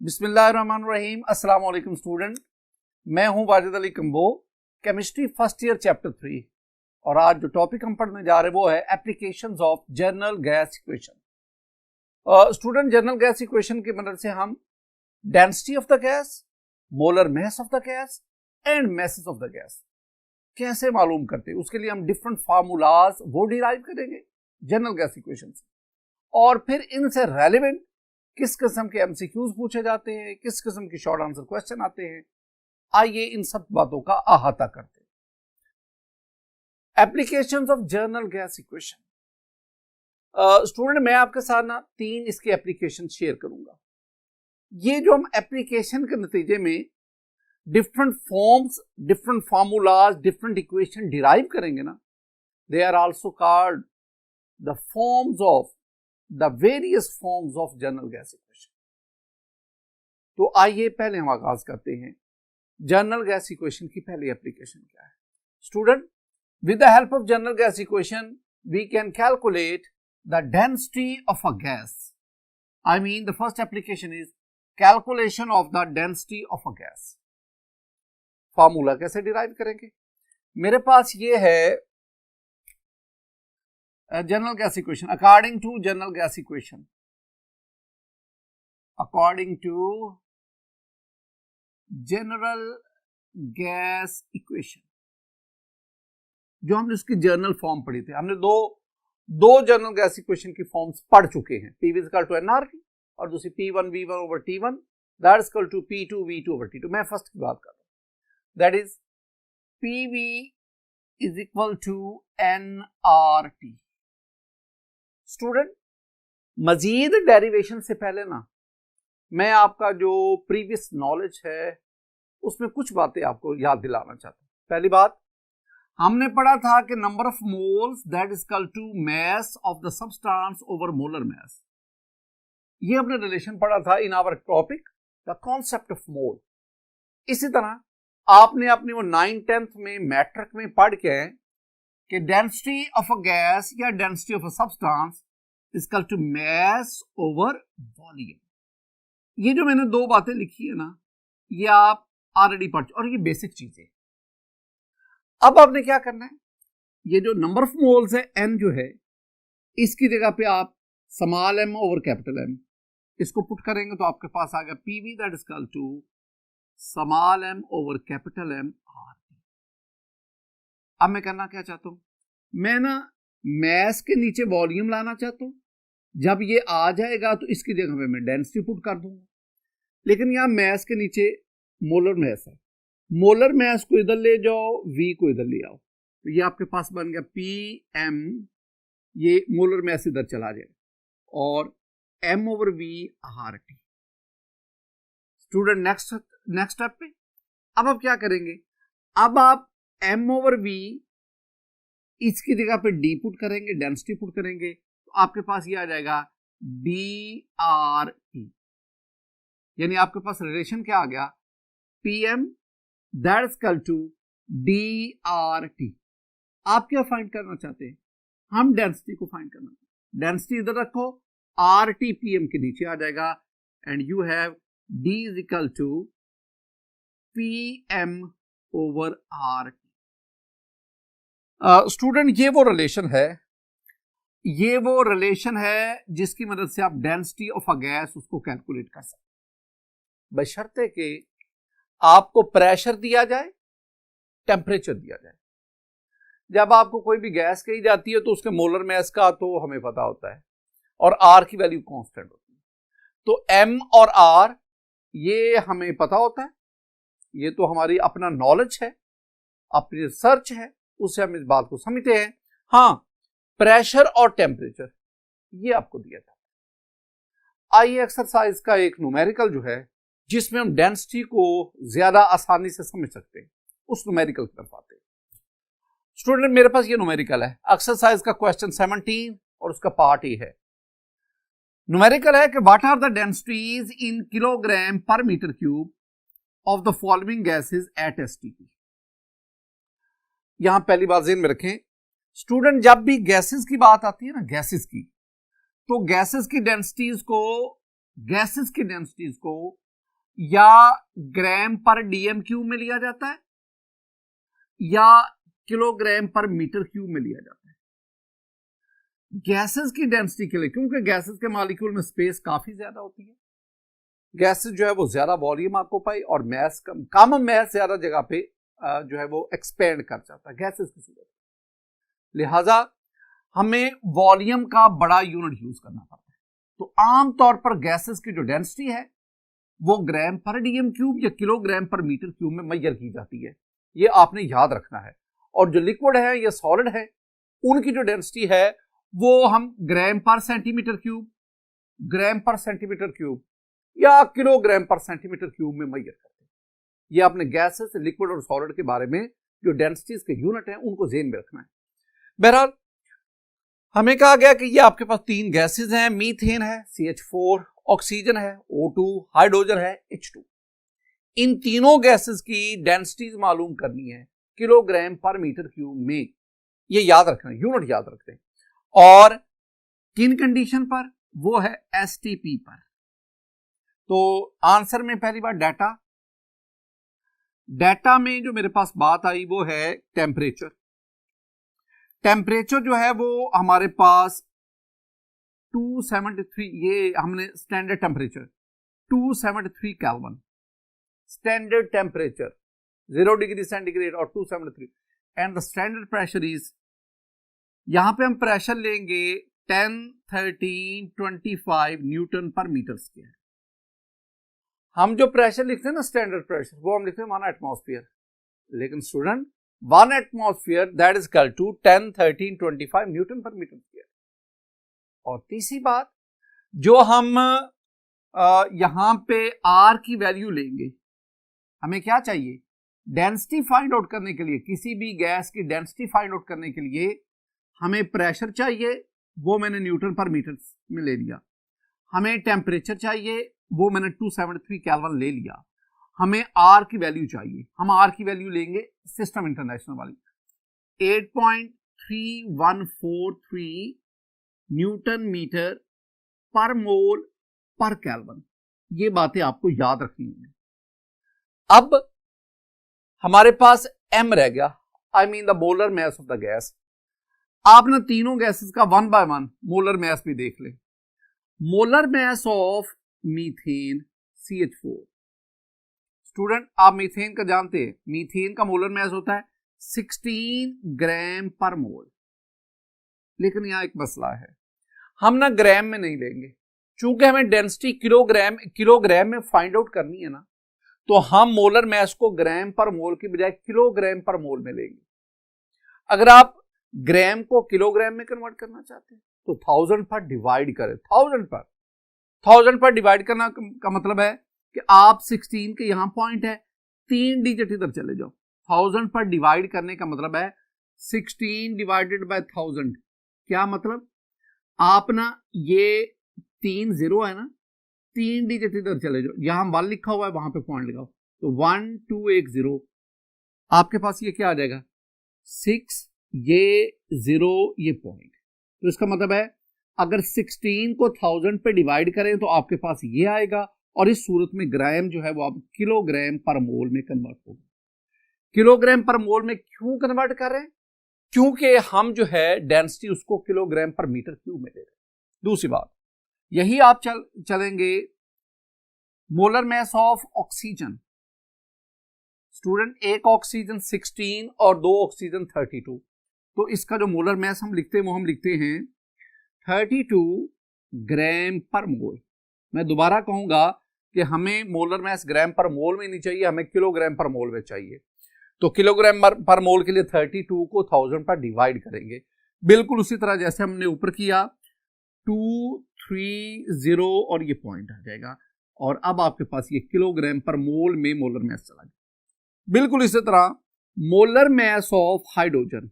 बिस्मिल्लाहिर्रहमानिर्रहीम। अस्सलाम वालेकुम स्टूडेंट, मैं हूं Wajid Ali combo, chemistry first year chapter 3। और आज जो टॉपिक हम पढ़ने जा रहे हैं वो है applications of general gas equation. Student, general gas equation की मदद से हम density of the gas, molar mass of the gas and message of the gas कैसे मालूम करते हैं, उसके लिए हम डिफरेंट फार्मूलाज वो डिराइव करेंगे जनरल गैस इक्वेशन से। और फिर इनसे रेलिवेंट किस किस्म के एमसीक्यूज पूछे जाते हैं, किस किस्म के शॉर्ट आंसर क्वेश्चन आते हैं, आइए इन सब बातों का अहाता करते हैं। Applications of general gas equation. Student, मैं आपके साथ ना 3 इसके एप्लीकेशन शेयर करूंगा। ये जो हम एप्लीकेशन के नतीजे में different forms, different formulas, different equation derive करेंगे ना, they are also called the forms of the various forms of general gas equation। तो आइए पहले हम आगाज करते हैं जनरल गैस इक्वेशन की पहली एप्लीकेशन क्या है। Student, with the help of general gas equation we can calculate the density of a gas. I mean the first application is calculation of the density of a gas. Formula कैसे derive करेंगे? मेरे पास ये है general gas equation. According to general gas equation, according to general gas equation, जो हमने उसकी general form पढ़ी थी, हमने दो जनरल गैस इक्वेशन की फॉर्म्स पढ़ चुके हैं। P is equal to NRT और दूसरी P1 V1 over T1, that is equal to P2 V2 over T2। मैं फर्स्ट की बात कर रहा हूं, that is PV is equal to NRT। Student, मजीद डेरिवेशन से पहले ना मैं आपका जो प्रीवियस नॉलेज है उसमें कुछ बातें आपको याद दिलाना चाहता हूं। पहली बात, हमने पढ़ा था कि number of moles that is equal to mass of the substance over molar mass. ये हमने रिलेशन पढ़ा था in our topic the concept of mole. इसी तरह आपने अपनी वो 9th-10th में मैट्रिक में पढ़ के कि डेंसिटी ऑफ अ गैस या density of a substance is equal to mass over volume. ये जो मैंने 2 बातें लिखी है ना, ये आप ऑलरेडी पढ़ चुके और ये बेसिक चीजें। अब आपने क्या करना है, ये जो नंबर ऑफ मोल्स है n जो है, इसकी जगह पे आप small m over capital M इसको पुट करेंगे तो आपके पास आ गया PV that is equal to small m over capital M RT। अब मैं करना क्या चाहता हूं, मैं ना मास के नीचे वॉल्यूम लाना चाहता हूं। जब ये आ जाएगा तो इसकी जगह पे मैं डेंसिटी पुट कर दूंगा, लेकिन यहां मास के नीचे मोलर मास है, मोलर मास को इधर ले जाओ, V को इधर ले आओ, तो ये आपके पास बन गया PM, ये मोलर मास इधर चला जाए और M over V RT। Student, next step पे अब आप क्या करेंगे, अब आप M ओवर V इसकी जगह पे D पुट करेंगे, डेंसिटी पुट करेंगे, तो आपके पास ये आ जाएगा DRT। यानी आपके पास रिलेशन क्या आ गया, PM that is equal to DRT। आप क्या फाइंड करना चाहते हैं? हम डेंसिटी को फाइंड करना चाहते हैं। डेंसिटी इधर रखो, RT PM के नीचे आ जाएगा and you have D is equal to PM over RT। Student, ये वो रिलेशन है जिसकी मदद से आप डेंसिटी ऑफ अ गैस उसको कैलकुलेट कर सकते हैं, बशर्ते कि आपको प्रेशर दिया जाए, टेम्परेचर दिया जाए। जब आपको कोई भी गैस कही जाती है तो उसके मोलर मास का तो हमें पता होता है और R की वैल्यू कांस्टेंट होती है, तो M और R ये हमें पता होता है, ये तो हमारी अपना नॉलेज है, अपनी रिसर्च है, उससे हम इस बात को समझते हैं। हाँ, प्रेशर और टेम्परेचर ये आपको दिया जाता है। आइए एक्सरसाइज का एक न्यूमेरिकल जो है जिसमें हम डेंसिटी को ज्यादा आसानी से समझ सकते हैं, उस न्यूमेरिकल की तरफ आते हैं। स्टूडेंट, मेरे पास ये न्यूमेरिकल है, एक्सरसाइज का क्वेश्चन 17 और उसका पार्ट ए है। न्यूमेरिकल है कि what are the densities in kilogram per metre cube of the following gases at STP। यहां पहली बात ज़हन में रखें स्टूडेंट, जब भी गैसेस की बात आती है ना, गैसेस की, तो गैसेस की डेंसिटीज को या ग्राम पर डीएम क्यूब में लिया जाता है या किलोग्राम पर मीटर क्यूब में लिया जाता है। गैसेस की डेंसिटी के लिए, क्योंकि गैसेस के मॉलिक्यूल में स्पेस काफी ज्यादा होती है, गैसेस जो है वो ज्यादा वॉल्यूम ऑक्यूपाई और मैस कम मैस ज्यादा जगह पे जो है वो एक्सपेंड कर जाता है गैसेस की सूरत। लिहाजा हमें वॉल्यूम का बड़ा यूनिट यूज करना पड़ता है। तो आमतौर पर गैसेस की जो डेंसिटी है वो ग्राम पर डीएम क्यूब या किलोग्राम पर मीटर क्यूब में मेजर की जाती है, ये आपने याद रखना है। और जो लिक्विड है या सॉलिड है उनकी जो डेंसिटी है वो हम ग्राम पर सेंटीमीटर क्यूब, ग्राम पर सेंटीमीटर क्यूब या किलोग्राम पर सेंटीमीटर क्यूब में मेजर करते हैं। ये आपने गैसेस, लिक्विड और सॉलिड के बारे में जो डेंसिटीज के यूनिट हैं उनको ज़हन में रखना है। बहरहाल हमें कहा गया कि ये आपके पास तीन गैसेस हैं, मीथेन है CH4, ऑक्सीजन है O2, हाइड्रोजन है H2। इन तीनों गैसेस की डेंसिटीज मालूम करनी है किलोग्राम पर मीटर क्यूब में, ये याद रखना, यूनिट याद रखते हैं। और किन कंडीशन पर? वो है STP पर। तो आंसर में पहली बार डाटा में जो मेरे पास बात आई वो है टेम्परेचर। टेम्परेचर जो है वो हमारे पास 273, ये हमने standard temperature 273 kelvin, standard temperature 0 degree centigrade और 273, and the standard pressure is, यहां पे हम प्रेशर लेंगे 10, 13, 25 न्यूटन पर मीटर स्क्वायर। हम जो प्रेशर लिखते हैं ना स्टैंडर्ड प्रेशर, वो हम लिखते हैं 1 एटमॉस्फेयर, लेकिन student 1 atmosphere that is equal to 10, 13, 25 newton per metre square. और तीसरी बात, जो हम यहां पे आर की वैल्यू लेंगे, हमें क्या चाहिए? डेंसिटी फाइंड आउट करने के लिए, किसी भी गैस की डेंसिटी फाइंड आउट करने के लिए हमें प्रेशर चाहिए, वो मैंने न्यूटन पर मीटर में ले लिया। हमें टेम्परेचर चाहिए, वो मैंने 273 केल्विन ले लिया। हमें आर की वैल्यू चाहिए, हम आर की वैल्यू लेंगे सिस्टम इंटरनेशनल वाली 8.3143 न्यूटन मीटर पर मोल पर केल्विन। ये बातें आपको याद रखनी है। अब हमारे पास m रह गया, आई mean the molar mass of the gas. आपने तीनों गैसेस का 1 बाय 1 मोलर मास भी देख ले। Molar mass of methane CH4, student आप मीथेन का जानते हैं, मीथेन का मोलर मास होता है 16 ग्राम पर मोल। लेकिन यहां एक मसला है, हम ना ग्राम में नहीं लेंगे, चूंकि हमें डेंसिटी किलोग्राम में फाइंड आउट करनी है ना, तो हम मोलर मास को ग्राम पर मोल की बजाय किलोग्राम पर मोल में लेंगे। अगर आप ग्राम को किलोग्राम में कन्वर्ट करना चाहते हैं तो 1000 पर डिवाइड करें। 1000 पर डिवाइड करना का मतलब है कि आप 16 के यहां पॉइंट है, 3 डिजिट इधर चले जाओ। 1000 पर डिवाइड करने का मतलब है 16 डिवाइडेड बाय 1000। क्या मतलब? आप ना ये 3 0 है ना, 3 डिजिट इधर चले जाओ, यहां 1 लिखा हुआ है वहां पे पॉइंट लगाओ, तो 1 2 1 0, आपके पास ये क्या आ जाएगा 6, ये 0, ये पॉइंट। तो इसका मतलब है अगर 16 को 1000 पे डिवाइड करें तो आपके पास ये आएगा, और इस सूरत में ग्राम जो है वो आप किलोग्राम पर मोल में कन्वर्ट होगा। किलोग्राम पर मोल में क्यों कन्वर्ट कर रहे हैं? क्योंकि हम जो है डेंसिटी उसको किलोग्राम पर मीटर क्यूब में दे रहे हैं। दूसरी बात, यही आप चलेंगे molar mass of oxygen. Student एक ऑक्सीजन 16 और 2 ऑक्सीजन 32, तो इसका जो मोलर मास हम लिखते हैं वो हम लिखते हैं 32 ग्राम पर मोल। मैं दोबारा कहूंगा कि हमें मोलर मास ग्राम पर मोल में नहीं चाहिए, हमें किलोग्राम पर मोल में चाहिए। तो किलोग्राम पर मोल के लिए 32 को 1000 पर डिवाइड करेंगे, बिल्कुल उसी तरह जैसे हमने ऊपर किया 2 3 0 और ये पॉइंट आ जाएगा, और अब आपके पास ये किलोग्राम पर मोल में मोलर मास चला गया। बिल्कुल इसी तरह मोलर मास ऑफ हाइड्रोजन,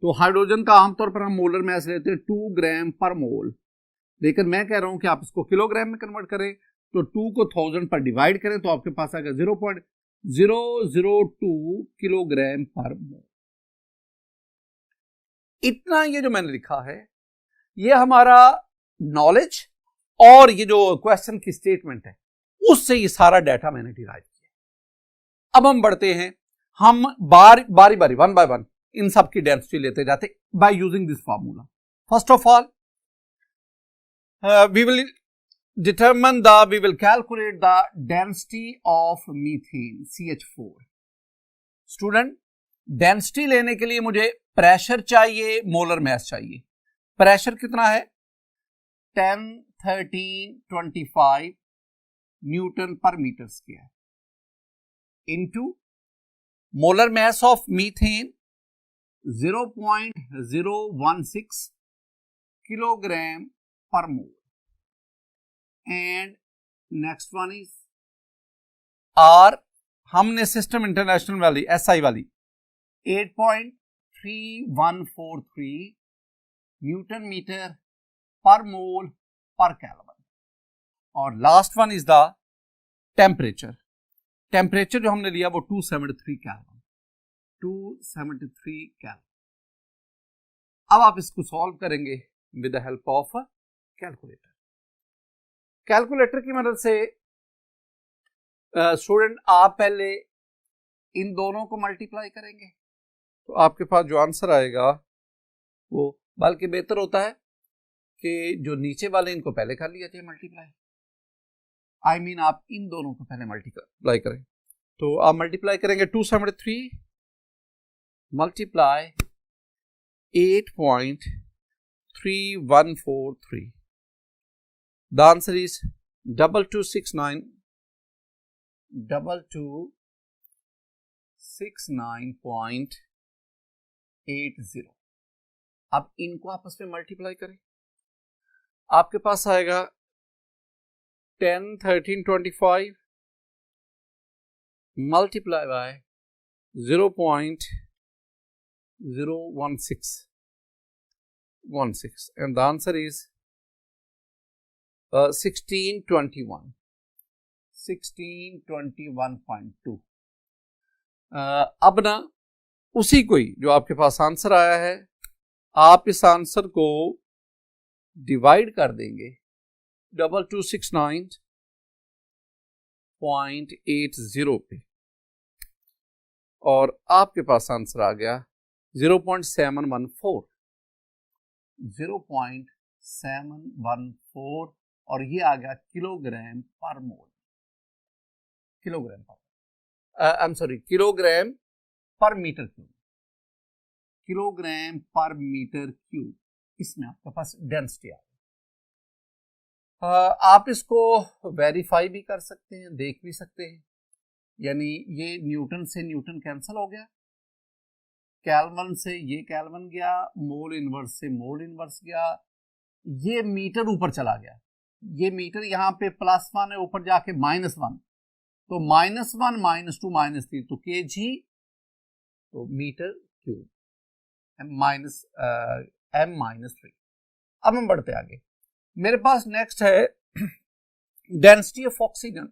तो हाइड्रोजन का आमतौर पर हम मोलर मास लेते हैं 2 ग्राम पर मोल, लेकिन मैं कह रहा हूं कि आप इसको किलोग्राम में कन्वर्ट करें, तो 2 को 1000 पर डिवाइड करें तो आपके पास आएगा 0.002 किलोग्राम पर मोल। इतना ये जो मैंने लिखा है ये हमारा नॉलेज और ये जो क्वेश्चन की स्टेटमेंट है उससे ये सारा डाटा मैंने डिराइव किया। अब हम बढ़ते हैं, हम बारी बारी वन बाय वन इन सब की डेंसिटी लेते जाते by using this formula. First of all we will calculate the density of methane CH4। Student, density लेने के लिए मुझे प्रेशर चाहिए, मोलर मास चाहिए। प्रेशर कितना है? 10, 13, 25 newton per metre square into molar mass of methane 0.016 kilogram per mole, and next one is R, हमने system international वाली SI वाली 8.3143 न्यूटन मीटर पर मोल पर केल्विन, और last one is the temperature. Temperature जो हमने लिया वो 273 केल्विन, 273 केल्विन। अब आप इसको सॉल्व करेंगे with the help of calculator. Calculator की मदद से स्टूडेंट आप पहले इन दोनों को मल्टीप्लाई करेंगे तो आपके पास जो आंसर आएगा वो, बल्कि बेहतर होता है कि जो नीचे वाले इनको पहले कर लिया जाए मल्टीप्लाई। आई मीन आप इन दोनों को पहले मल्टीप्लाई करें। तो आप मल्टीप्लाई करेंगे 273 मल्टीप्लाई 8.3143। The answer is 2269.80। अब इनको आपस में मल्टीप्लाई करें, आपके पास आएगा 10, 13, 25 multiply by 0.016 and the answer is 1621.2। अब ना उसी को ही जो आपके पास आंसर आया है, आप इस आंसर को डिवाइड कर देंगे 2269.80 पे, और आपके पास आंसर आ गया 0.714, 0.714, और ये आ गया किलोग्राम पर मोल, kilogram per metre cube, kilogram per metre cube. इसमें आपके पास डेंसिटी आ गई। आप इसको वेरीफाई भी कर सकते हैं, देख भी सकते हैं, यानी ये न्यूटन से न्यूटन कैंसिल हो गया, केल्विन से ये केल्विन गया, मोल इनवर्स से मोल इनवर्स गया, ये मीटर ऊपर चला गया, ये मीटर यहाँ पे +1 है, ऊपर जाके -1, तो -1 -2 -3 तो kg, तो मीटर क्यूब m-3। अब हम बढ़ते आगे। मेरे पास नेक्स्ट है density of oxygen.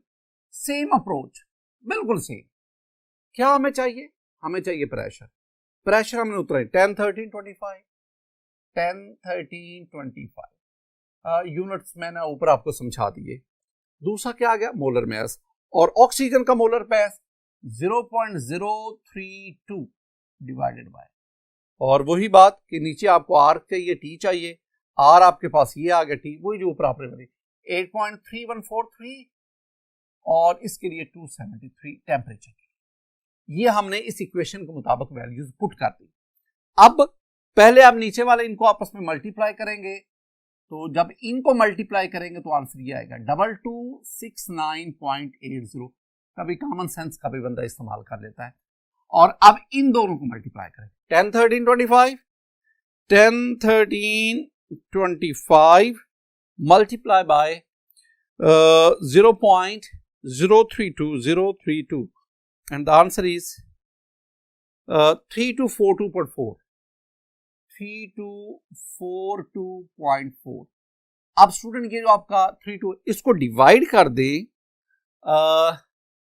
Same approach, बिल्कुल सेम। क्या हमें चाहिए? हमें चाहिए प्रेशर। प्रेशर हमने उतरा 10, 13, 25, 10, 13, 25 यूनिट्स मैंने ऊपर आपको समझा दिए। दूसरा क्या आ गया? मोलर मास, और ऑक्सीजन का मोलर मास 0.032 डिवाइडेड बाय, और वही बात कि नीचे आपको आर चाहिए, टी चाहिए, आर आपके पास ये आ गया, टी वही जो ऊपर आपने बनी 8.3143, और इसके लिए 273 टेम्परेचर। ये हमने इस इक्वेशन के मुताबिक वैल्यूज पुट कर दी। अब पहले आप नीचे वाले इनको आपस में मल्टीप्लाई करेंगे, तो जब इनको मल्टीप्लाई करेंगे तो आंसर ये आएगा 2269.80। कभी कॉमन सेंस का भी बंदा इस्तेमाल कर लेता है। और अब इन दोनों को मल्टीप्लाई करें, 10, 13, 25, 10, 13, 25 multiply by 0.032 and the answer is 3242.4, 3242.4। अब स्टूडेंट ये जो आपका 32, इसको डिवाइड कर दें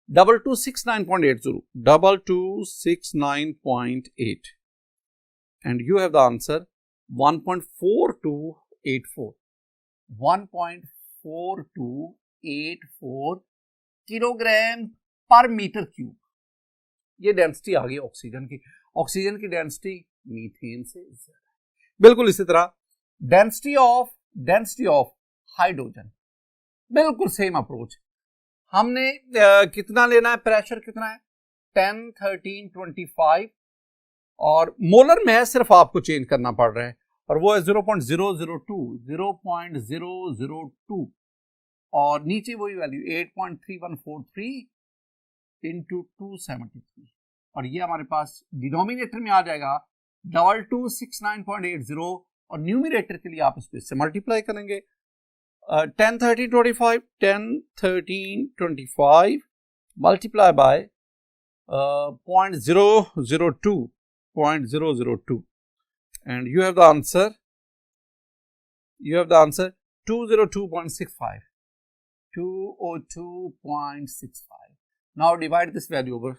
2269.80, 2269.8, and you have the answer 1.4284, 1.4284 kilogram per metre cube. ये डेंसिटी आ गई ऑक्सीजन की। ऑक्सीजन की डेंसिटी मीथेन से ज्यादा है। बिल्कुल इसी तरह डेंसिटी ऑफ हाइड्रोजन, बिल्कुल सेम अप्रोच। हमने कितना लेना है, प्रेशर कितना है 10, 13, 25 और मोलर मैस सिर्फ आपको चेंज करना पड़ रहा है और वो है 0.002 और नीचे वही वैल्यू 8.3143 इंटू 273 और ये हमारे पास डिनोमिनेटर में आ जाएगा 2269.80 और न्यूमिनेटर के लिए आप इससे मल्टीप्लाई करेंगे 10, 13, 25 multiply by 0.002 and you have the answer 202.65. Now divide this value over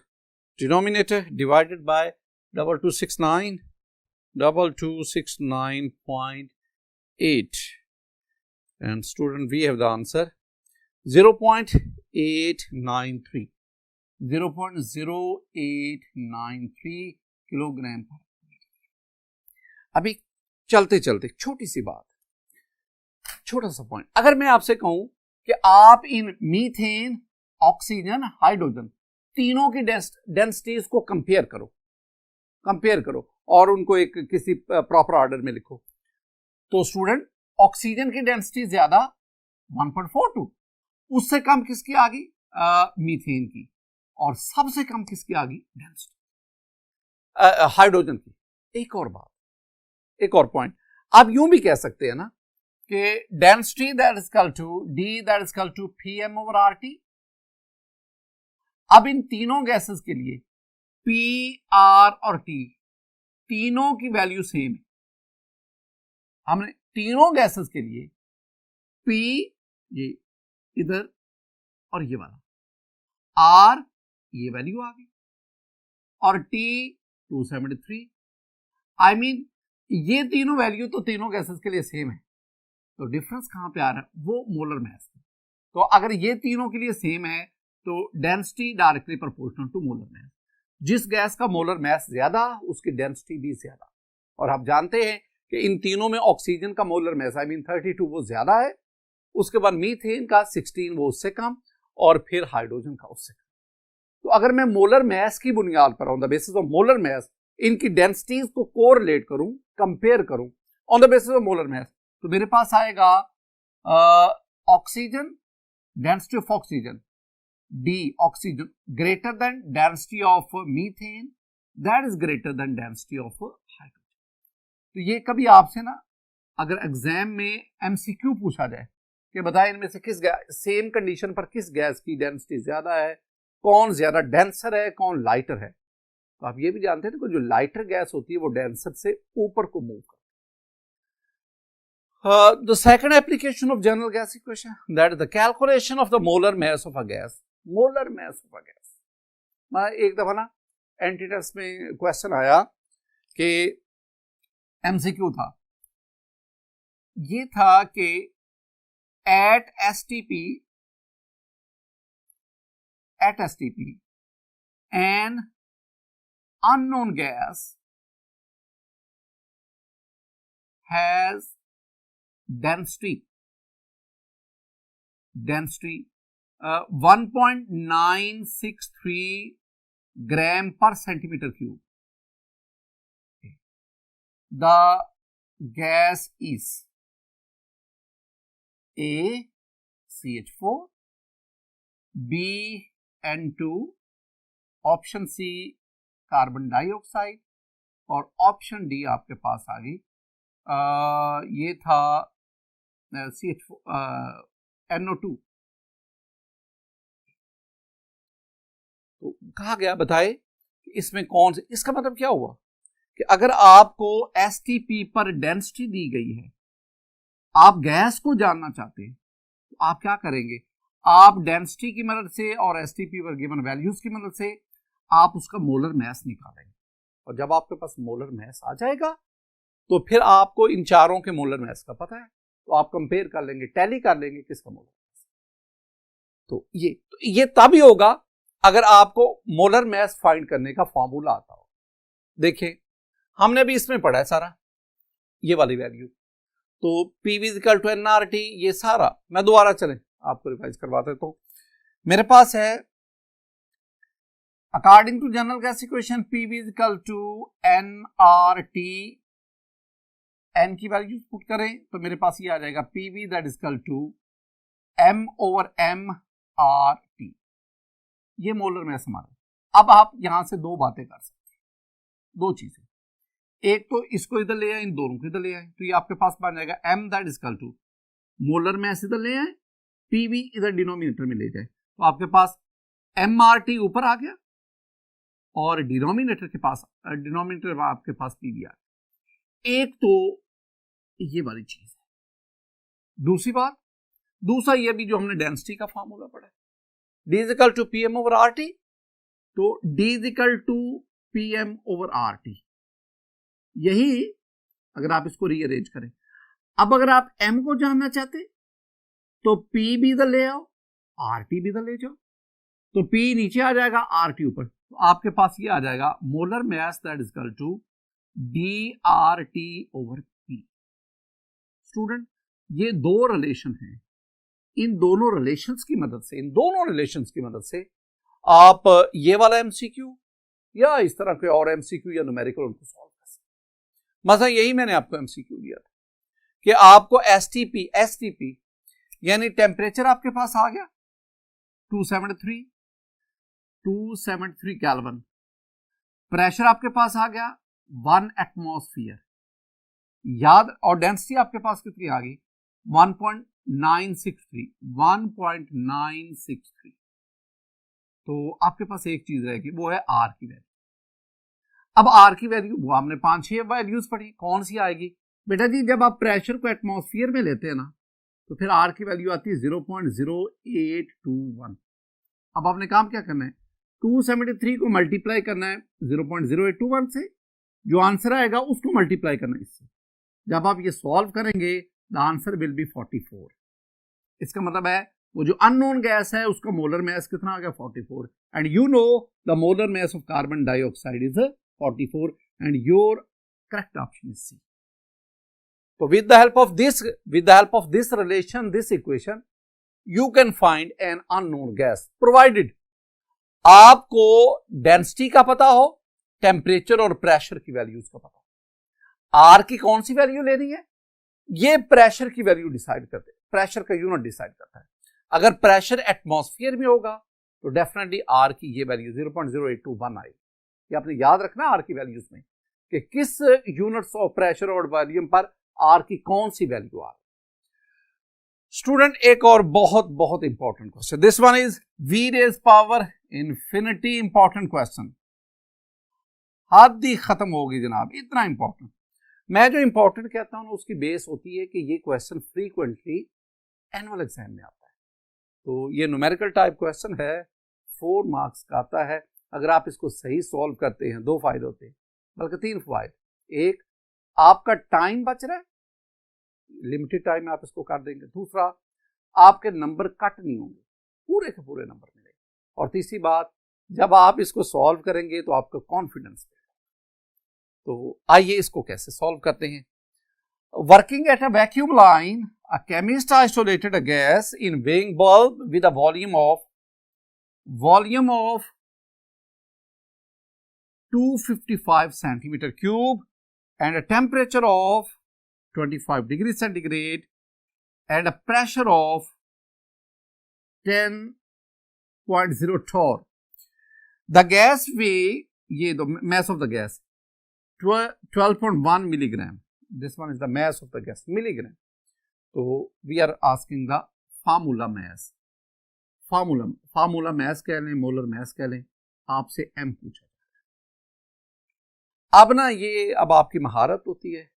denominator divided by 2269.8 and student we have the answer 0.0893 kilogram पर। अभी चलते चलते छोटी सी बात, छोटा सा पॉइंट, अगर मैं आपसे कहूं कि आप इन मीथेन, ऑक्सीजन, हाइड्रोजन तीनों की डेंसिटीज को कंपेयर करो और उनको एक किसी प्रॉपर ऑर्डर में लिखो, तो स्टूडेंट ऑक्सीजन की डेंसिटी ज्यादा 1.42, उससे कम किसकी आ गई मीथेन की और सबसे कम किसकी आ गई डेंसिटी हाइड्रोजन की। एक और बात, एक और पॉइंट, आप यूं भी कह सकते हैं ना कि density that is equal to D that is equal to PM over RT. अब इन तीनों गैसेस के लिए पी, आर और टी तीनों की वैल्यू सेम है। हमने तीनों गैसेस के लिए पी ये इधर और ये वाला, आर ये वैल्यू आ गई और टी 273। आई मीन ये तीनों वैल्यू तो तीनों गैसेस के लिए सेम है, तो डिफरेंस कहां पे आ रहा है, वो मोलर मैस। तो अगर ये तीनों के लिए सेम है तो density directly proportional to molar mass. जिस गैस का मोलर मैस ज्यादा उसकी डेंसिटी भी ज्यादा। और आप जानते हैं कि इन तीनों में ऑक्सीजन का मोलर मैस आई मीन 32 वो ज्यादा है, उसके बाद मीथेन का 16 वो उससे कम और फिर हाइड्रोजन का उससे कम। तो अगर मैं मोलर मैस की बुनियाद पर on the basis of molar mass इनकी डेंसिटीज को कोरिलेट करूं, कंपेयर करूं on the basis of molar mass, तो मेरे पास आएगा oxygen, density of oxygen D oxygen greater than density of methane that is greater than density of hydrogen. तो ये कभी आपसे ना अगर एग्जाम में एमसीक्यू पूछा जाए कि बताएं इनमें से किस सेम कंडीशन पर किस गैस की डेंसिटी ज्यादा है, कौन ज्यादा डेंसर है, कौन लाइटर है, तो आप ये भी जानते हैं ना जो लाइटर गैस होती है वो डेंसर से ऊपर को मूव करती है। The second application of general gas equation, that is the calculation of the molar mass of a gas. Molar mass of a gas. एक दफा ना एंटीटेस्ट में क्वेश्चन आया कि एमसीक्यू था, ये था कि at STP an unknown gas has density 1.963 gram per centimeter cube. The gas is A CH4, B N2, option C carbon dioxide और ऑप्शन डी आपके पास आ गई ये था NO2। तो कहा गया बताए कि इसमें कौन से, इसका मतलब क्या हुआ कि अगर आपको एसटीपी पर डेंसिटी दी गई है, आप गैस को जानना चाहते हैं, तो आप क्या करेंगे, आप डेंसिटी की मदद से और एसटीपी पर गिवन वैल्यूज की मदद से आप उसका मोलर मैस निकालेंगे और जब आपके पास मोलर मैस आ जाएगा तो फिर आपको इन चारों के मोलर मैस का पता है, तो आप कंपेयर कर लेंगे, टैली कर लेंगे किसका मोलर मैस। तो ये तभी होगा अगर आपको मोलर मास फाइंड करने का फॉर्मूला आता हो। देखें, हमने भी इसमें पढ़ा है सारा ये वाली वैल्यू, तो PV इक्वल टू NRT, ये सारा मैं दोबारा चलें आपको रिवाइज करवा देता हूं। मेरे पास है according to general gas equation PV equal to NRT, n की वैल्यू पुट करें तो मेरे पास ये आ जाएगा PV that is equal to M/M/RT, ये मोलर मास हमारा। अब आप यहां से दो बातें कर सकते हैं, दो चीजें, एक तो इसको इधर ले आए, इन दोनों को इधर ले आए, तो ये आपके पास बन जाएगा M that is equal to molar mass इधर ले आए, PV इधर डिनोमिनेटर में ले जाए, तो आपके पास MRT ऊपर आ गया और डिनोमिनेटर में आपके पास PV आ गया। एक तो ये वाली चीज है। दूसरी बात, दूसरा ये भी जो हमने डेंसिटी का फॉर्मूला पढ़ा है, D is equal to PM/RT, तो D is equal to PM/RT, यही अगर आप इसको रीअरेंज करें। अब अगर आप M को जानना चाहते तो P भी इधर ले आओ, RT भी इधर ले जाओ, तो P नीचे आ जाएगा, RT ऊपर, तो आपके पास ये आ जाएगा molar mass that is equal to DRT/P। Student, ये दो रिलेशन हैं, इन दोनों रिलेशंस की मदद से आप ये वाला एमसीक्यू या इस तरह के और एमसीक्यू या न्यूमेरिकल उनको सॉल्व कर सकते। मतलब यही मैंने आपको एमसीक्यू दिया था कि आपको एसटीपी यानी टेम्परेचर आपके पास आ गया 273 केल्विन, प्रेशर आपके पास आ गया 1 एटमॉस्फेयर, याद, और डेंसिटी आपके पास कितनी आ गई 1.963, तो आपके पास एक चीज रहेगी, वो है आर की वैल्यू। अब आर की वैल्यू वो हमने 5-6 वैल्यूज पढ़ी, कौन सी आएगी बेटा जी, जब आप प्रेशर को एटमॉस्फेयर में लेते हैं ना, तो फिर आर की वैल्यू आती है 0.0821। अब आपने काम क्या करना है, 273 को मल्टीप्लाई करना है 0.0821 से, जो आंसर आएगा उसको मल्टीप्लाई करना है इससे। जब आप ये सॉल्व करेंगे द आंसर विल बी 44। इसका मतलब है वो जो अननोन गैस है उसका मोलर मास कितना आ गया 44, and you know the molar mass of carbon dioxide is 44 and your correct option is C. तो with the help of this relation, this equation, you can find an unknown gas, provided आपको density का पता हो, temperature और pressure की values का पता हो। आर की कौन सी वैल्यू लेनी है, ये प्रेशर की वैल्यू डिसाइड करते हैं, प्रेशर का यूनिट डिसाइड करता है। अगर प्रेशर एटमॉस्फेयर में होगा तो डेफिनेटली आर की ये वैल्यू 0.0821 आएगी। ये आपने याद रखना आर की वैल्यूज में कि किस यूनिट्स ऑफ प्रेशर और वॉल्यूम पर आर की कौन सी वैल्यू आ रही। स्टूडेंट, एक और बहुत बहुत important question, this one is we raise power infinity, important question, हद ही खत्म होगी जनाब, इतना इंपॉर्टेंट। मैं जो इंपॉर्टेंट कहता हूं उसकी बेस होती है कि ये क्वेश्चन फ्रीक्वेंटली एनुअल एग्जाम में आता है, तो ये न्यूमेरिकल टाइप क्वेश्चन है, 4 मार्क्स का आता है। अगर आप इसको सही सॉल्व करते हैं 2 फायदे होते हैं, बल्कि 3 फायदे। एक, आपका टाइम बच रहा है, लिमिटेड टाइम में आप इसको कर देंगे। दूसरा, आपके नंबर कट नहीं होंगे, पूरे के पूरे नंबर मिलेंगे। और तीसरी बात, जब आप इसको सॉल्व करेंगे तो आपका कॉन्फिडेंस बढ़ेगा। तो आइए इसको कैसे सॉल्व करते हैं। Working at a vacuum line, a chemist isolated a gas in weighing bulb with a volume of 255 centimeter cube and a temperature of 25 degrees centigrade and a pressure of 10.0 torr. The gas weigh, the mass of the gas 12.1 milligram. This one is the mass of the gas, milligram. So we are asking the formula mass. Formula mass कह लें, molar mass कह लें, आपसे m पूछा। अब ना ये अब आपकी महारत होती है,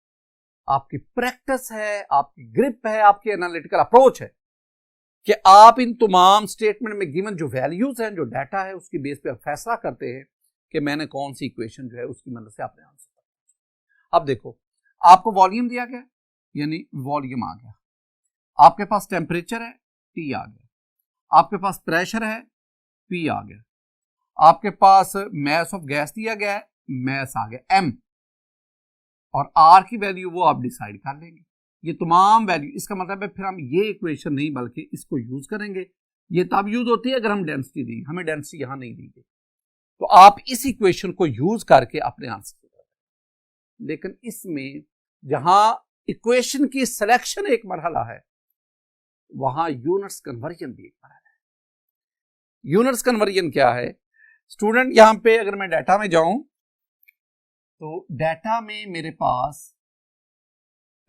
आपकी प्रैक्टिस है, आपकी ग्रिप है, आपकी एनालिटिकल अप्रोच है कि आप इन तमाम स्टेटमेंट में गिवन जो वैल्यूज हैं, जो डाटा है, उसकी बेस पे आप फैसला करते हैं कि मैंने कौन सी इक्वेशन जो है उसकी मदद से अपने आंसर करना। अब देखो, आपको वॉल्यूम दिया गया, यानी वॉल्यूम आ गया, आपके पास टेम्परेचर है, T आ गया, आपके पास प्रेशर है, P आ गया, आपके पास मास ऑफ गैस दिया गया है, मास आ गया M, और R की वैल्यू वो आप डिसाइड कर लेंगे। ये तमाम वैल्यू, इसका मतलब है फिर हम ये इक्वेशन नहीं बल्कि इसको यूज करेंगे। ये तब यूज होती है अगर हम डेंसिटी दी, हमें डेंसिटी यहां नहीं दी गई, तो आप इस इक्वेशन को यूज करके अपने आंसर को करें। लेकिन इसमें जहां इक्वेशन की सिलेक्शन एक मरहला है, वहां यूनिट्स कन्वर्जन भी एक मरहला है। यूनिट्स कन्वर्जन क्या है स्टूडेंट? यहां पे अगर मैं डाटा में जाऊं तो डाटा में मेरे पास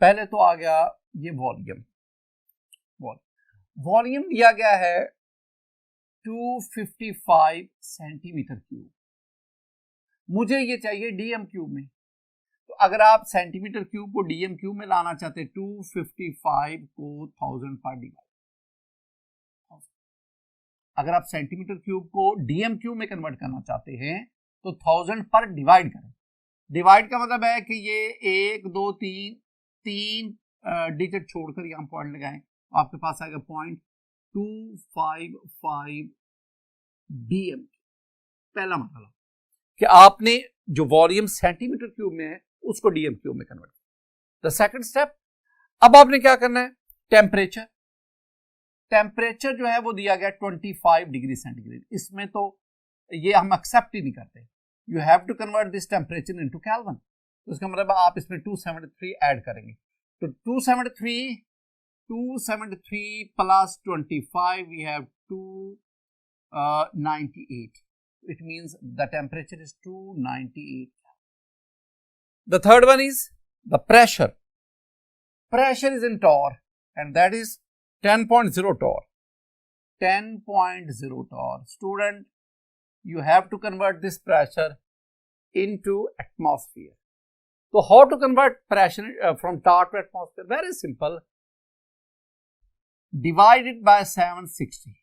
पहले तो आ गया ये वॉल्यूम दिया गया है 255 सेंटीमीटर क्यूब, मुझे ये चाहिए डीएम क्यूब में। तो अगर आप सेंटीमीटर क्यूब को डीएम क्यूब में लाना चाहते हैं, 255 को 1000 पर डिवाइड, अगर आप सेंटीमीटर क्यूब को डीएम क्यूब में कन्वर्ट करना चाहते हैं तो 1000 पर डिवाइड करें। डिवाइड का मतलब है कि ये 1 2 3 डिजिट छोड़कर यहां पॉइंट लगाएं, तो आपके पास आएगा 0.255 डीएम। पहला मसला कि आपने जो वॉल्यूम सेंटीमीटर क्यूब में है उसको डीएम क्यूब में कन्वर्ट किया। द सेकंड स्टेप, अब आपने क्या करना है, टेम्परेचर जो है वो दिया गया 25 डिग्री सेंटीग्रेड। इसमें तो ये हम एक्सेप्ट ही नहीं करते, you have to convert this temperature into Kelvin. तो इसका मतलब आप इसमें 273 ऐड करेंगे, तो 273 plus 25 we have 298. It means the temperature is 298. The third one is the pressure. Pressure is in torr and that is 10.0 torr. 10.0 torr. Student, you have to convert this pressure into atmosphere. So how to convert pressure from torr to atmosphere? Very simple. Divided by 760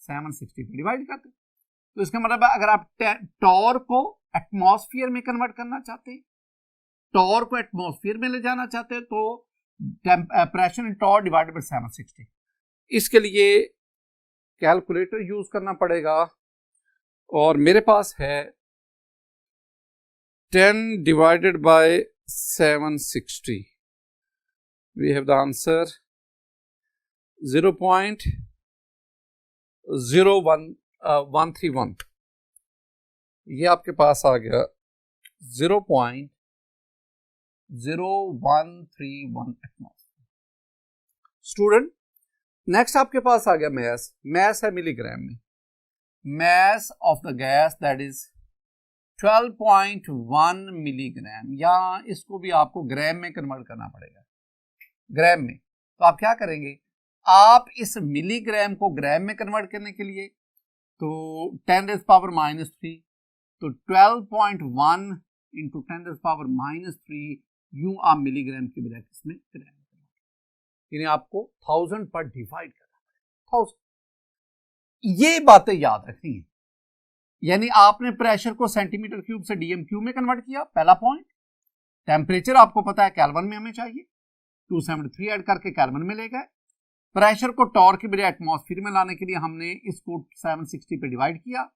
पे divide करते, तो इसका मतलब है अगर आप Tor को atmosphere में कन्वर्ट करना चाहते हैं, टॉर को एटमॉस्फेयर में ले जाना चाहते हैं, तो pressure in torr divided by 760। इसके लिए कैलकुलेटर यूज करना पड़ेगा और मेरे पास है 10 divided by 760, we have the answer 0.0131। ये आपके पास आ गया 0.0131 एटमॉस्फेयर। स्टूडेंट, नेक्स्ट आपके पास आ गया मैस है मिलीग्राम में। Mass of the gas that is 12.1 milligram, या इसको भी आपको ग्राम में कन्वर्ट करना पड़ेगा, ग्राम में। तो आप क्या करेंगे, आप इस मिलीग्राम को ग्राम में कन्वर्ट करने के लिए तो 10⁻³ तो 12.1 इंटू 10⁻³ यूं आप मिलीग्राम की बजाय किसमें ग्राम में कन्वर्ट, यानी आपको 1000 पर डिवाइड करना पड़ेगा, 1000। ये बातें याद रखनी है, यानी आपने प्रेशर को सेंटीमीटर क्यूब से डीएम क्यूब में कन्वर्ट किया, पहला पॉइंट। टेम्परेचर आपको पता है केल्विन में हमें चाहिए, 273 ऐड करके केल्विन में ले गए। प्रेशर को टॉर के बजाय एटमॉस्फेयर में लाने के लिए हमने इसको 760 पे डिवाइड किया,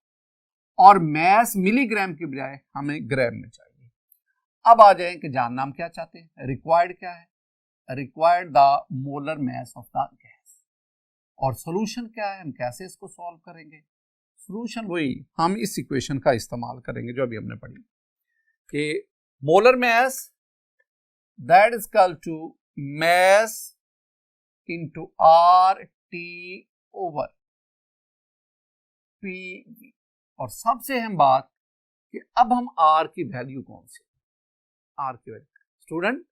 और मैस मिलीग्राम के बजाय हमें ग्राम में चाहिए। अब आ जाए कि जानना हम क्या चाहते हैं, रिक्वायर्ड क्या है, required the molar mass of the gas, और सोल्यूशन क्या है, हम कैसे इसको सॉल्व करेंगे। सोल्यूशन वही हम इस इक्वेशन का इस्तेमाल करेंगे जो अभी हमने पढ़ी कि molar mass that is equal to mass into RT over PV। और सबसे अहम बात कि अब हम R की वैल्यू कौन सी, R की वैल्यू। स्टूडेंट,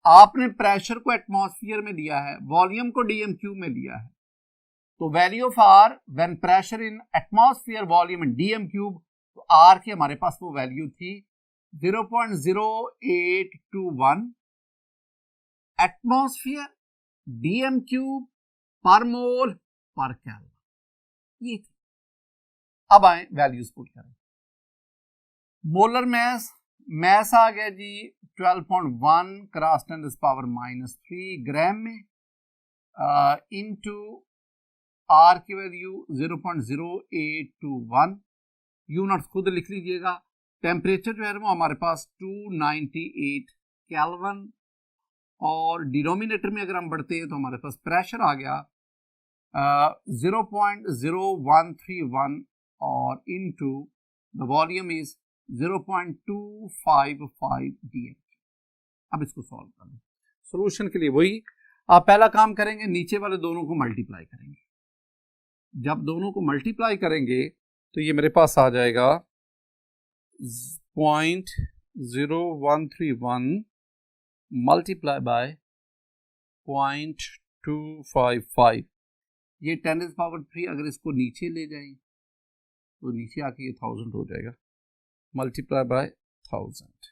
आपने प्रेशर को एटमॉस्फेयर में दिया है, वॉल्यूम को डीएम क्यूब में दिया है, तो value of R when pressure in atmosphere volume in DM cube, तो R की हमारे पास वो वैल्यू थी 0.0821 एटमॉस्फेयर डीएम क्यूब पर मोल पर केल्विन, ये थी। अब आए वैल्यूज पुट करें। मोलर मैस आ गया जी 12.1 क्रॉस 10⁻³ ग्राम में, इनटू आर की वैल्यू 0.0821, यूनिट्स खुद लिख लीजिएगा। टेम्परेचर जो है वो हमारे पास 298 केल्विन, और डिनोमिनेटर में अगर हम बढ़ते हैं तो हमारे पास प्रेशर आ गया 0.0131 और into the volume is 0.255 dm। अब इसको सॉल्व कर लें। सोल्यूशन के लिए वही आप पहला काम करेंगे, नीचे वाले दोनों को मल्टीप्लाई करेंगे। जब दोनों को मल्टीप्लाई करेंगे तो ये मेरे पास आ जाएगा 0.0131 मल्टीप्लाई बाय 0.255। ये 10⁻³ अगर इसको नीचे ले जाएं तो नीचे आके ये 1000 हो जाएगा, मल्टीप्लाई बाय 1000।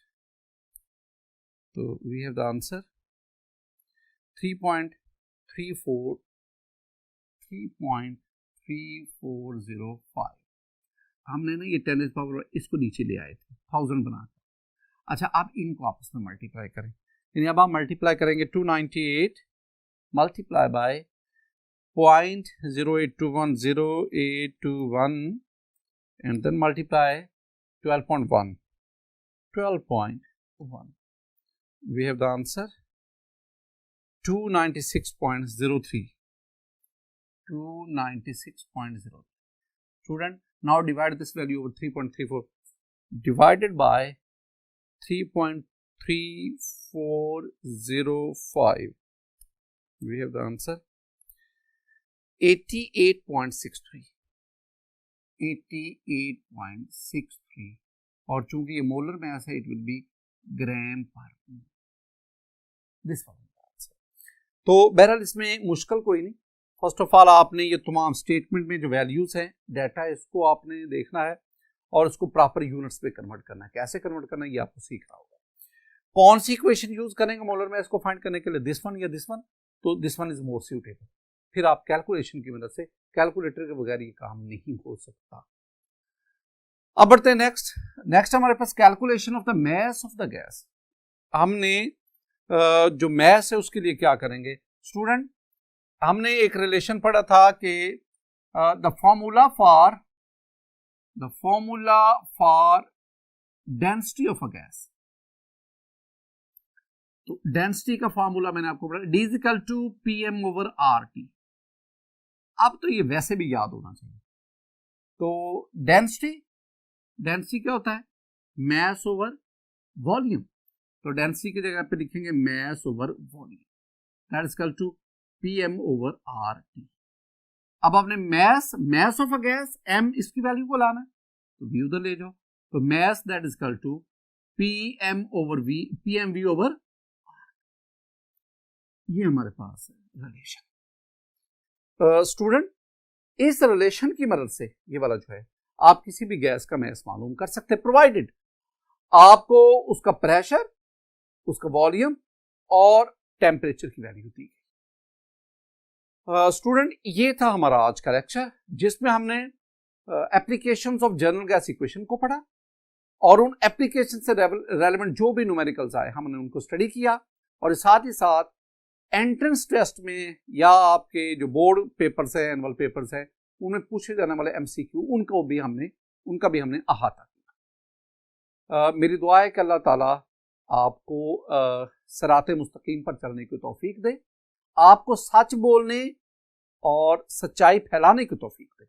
तो वी हैव द आंसर 3.3405। हमने ना ये 10⁻, इसको नीचे ले आए थे 1000 बनाकर। अच्छा, आप इनको आपस में मल्टीप्लाई करें, यानी अब आप मल्टीप्लाई करेंगे 298 multiply by 0.0821 and then multiply 12.1. We have the answer 296.03. 296.03. Student, now divide this value over 3.34 divided by 3.3405. We have the answer 88.63. 88.63, और चूंकि ये मोलर में ऐसा इट विल बी ग्राम पर दिस आंसर। तो बहरहाल इसमें मुश्किल कोई नहीं। फर्स्ट ऑफ ऑल आपने ये तमाम स्टेटमेंट में जो वैल्यूज हैं, डाटा, इसको आपने देखना है और उसको प्रॉपर यूनिट्स पे कन्वर्ट करना है। कैसे कन्वर्ट करना है ये आपको सीखना होगा। कौन सी इक्वेशन यूज करेंगे मोलर में इसको फाइंड करने के लिए, दिस वन या दिस वन? तो this one is more suitable. फिर आप कैलकुलेशन की मदद से, कैलकुलेटर के बगैर ये काम नहीं हो सकता। अब बढ़ते हैं नेक्स्ट हमारे पास calculation of the mass of the gas. हमने जो मास है उसके लिए क्या करेंगे स्टूडेंट, हमने एक रिलेशन पढ़ा था कि the formula for density of a gas. तो डेंसिटी का फॉर्मूला मैंने आपको पढ़ा, D = PM/RT। अब तो ये वैसे भी याद होना चाहिए। तो डेंसिटी क्या होता है? Mass over volume. तो डेंसिटी की जगह पे लिखेंगे mass over volume, that is equal to PM/RT। अब आपने mass of a gas m, इसकी वैल्यू को लाना है तो v उधर ले जाओ। तो mass that is equal to PMV/R। ये हमारे पास है रिलेशन। स्टूडेंट, इस रिलेशन की मदद से ये वाला जो है आप किसी भी गैस का मास मालूम कर सकते हैं, प्रोवाइडेड आपको उसका प्रेशर, उसका वॉल्यूम और टेम्परेचर की वैल्यू दी गई। स्टूडेंट, ये था हमारा आज का लेक्चर जिसमें हमने applications of general gas equation को पढ़ा और उन एप्लीकेशन से रेलेवेंट जो भी न्यूमेरिकल्स आए हमने उनको स्टडी किया, और साथ ही साथ एंट्रेंस टेस्ट में या आपके जो बोर्ड पेपर्स हैं, एनुअल पेपर्स हैं, उनमें पूछे जाने वाले MCQ उनका भी हमने अहाता किया। मेरी दुआ है कि अल्लाह ताला आपको सिराते मुस्तकीम पर चलने की तौफीक दे, आपको सच बोलने और सच्चाई फैलाने की तौफीक दे।